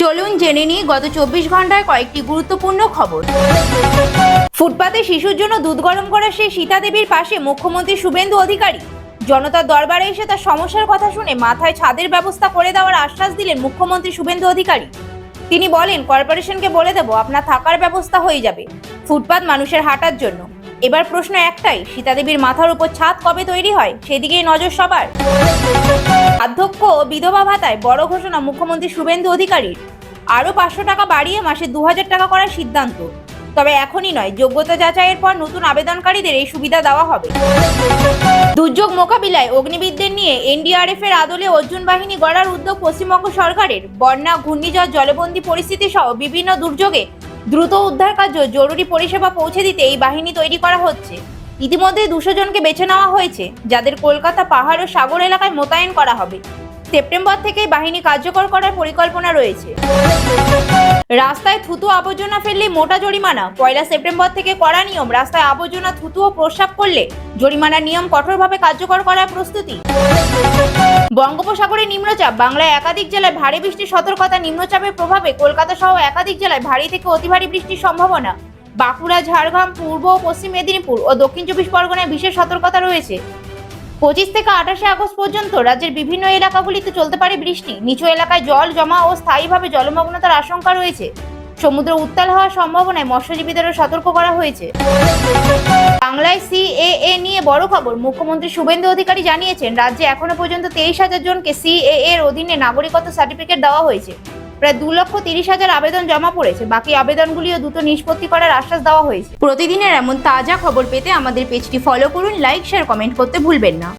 চলুন জেনে নিই গত 24 ঘন্টায় কয়েকটি গুরুত্বপূর্ণ খবর। ফুটপাতে শিশুর জন্য দুধ গরম করা সেই সীতা দেবীর পাশে মুখ্যমন্ত্রী শুভেন্দু অধিকারী। জনতার দরবারে এসে তার সমস্যার কথা শুনে মাথায় ছাদের ব্যবস্থা করে দেওয়ার আশ্বাস দিলেন মুখ্যমন্ত্রী শুভেন্দু অধিকারী। তিনি বলেন, কর্পোরেশনকে বলে দেব আপনার থাকার ব্যবস্থা হয়ে যাবে, ফুটপাত মানুষের হাঁটার জন্য। এবার প্রশ্ন একটাই, সীতা দেবীর মাথার উপর ছাদ কবে তৈরি হয় সেদিকেই নজর সবার। বার্ধক্য ও বিধবা ভাতায় বড় ঘোষণা মুখ্যমন্ত্রী শুভেন্দু অধিকারীর। আরও 500 টাকা বাড়িয়ে মাসে 2000 টাকা করার সিদ্ধান্ত। তবে এখনই নয়, যোগ্যতা যাচাইয়ের পর নতুন আবেদনকারীদের এই সুবিধা দেওয়া হবে। দুর্যোগ মোকাবিলায় অগ্নিবিদদের নিয়ে এনডিআরএফ এর আদলে অর্জুন বাহিনী গড়ার উদ্যোগ পশ্চিমবঙ্গ সরকারের। বন্যা, ঘূর্ণিঝড়, জলবন্দী পরিস্থিতি সহ বিভিন্ন দুর্যোগে দ্রুত উদ্ধার কার্য, জরুরি পরিষেবা পৌঁছে দিতে এই বাহিনী তৈরি করা হচ্ছে। ইতিমধ্যে 200 জনকে বেছে নেওয়া হয়েছে, যাদের কলকাতা পাহাড় ও সাগর এলাকায় মোতায়েন করা হবে। সেপ্টেম্বর থেকেই বাহিনী কার্যকর করার পরিকল্পনা রয়েছে। রাস্তায় থুতু আবর্জনা ফেললে মোটা জরিমানা। 1 সেপ্টেম্বর থেকে করা নিয়ম, রাস্তায় আবর্জনা, থুতু ও প্রস্রাব করলে জরিমানার নিয়ম কঠোরভাবে কার্যকর করার প্রস্তুতি। বঙ্গোপসাগরে নিম্নচাপ, বাংলায় একাধিক জেলায় ভারী বৃষ্টির সতর্কতা। নিম্নচাপের প্রভাবে কলকাতা সহ একাধিক জেলায় ভারী থেকে অতি ভারী বৃষ্টির সম্ভাবনা। বাঁকুড়া, ঝাড়গ্রাম, পূর্ব ও পশ্চিম মেদিনীপুর ও দক্ষিণ 24 পরগনায় বিশেষ সতর্কতা রয়েছে। 25 থেকে 28 আগস্ট পর্যন্ত রাজ্যের বিভিন্ন এলাকাগুলিতে চলতে পারে বৃষ্টি। নিচু এলাকায় জল জমা ও স্থায়ীভাবে জলমগ্নতার আশঙ্কা রয়েছে। সমুদ্র উত্তাল হওয়ার সম্ভাবনায় মৎস্যজীবীদেরও সতর্ক করা হয়েছে। বাংলায় সিএএ নিয়ে বড় খবর। মুখ্যমন্ত্রী শুভেন্দু অধিকারী জানিয়েছেন, রাজ্যে এখনো পর্যন্ত 23,000 জনকে সিএএ এর অধীনে নাগরিকত্ব সার্টিফিকেট দেওয়া হয়েছে। প্রায় 2,30,000 আবেদন জমা পড়েছে। বাকি আবেদনগুলিও দ্রুত নিষ্পত্তি করার আশ্বাস দেওয়া হয়েছে। প্রতিদিনের এমন তাজা খবর পেতে আমাদের পেজটি ফলো করুন, লাইক, শেয়ার, কমেন্ট করতে ভুলবেন না।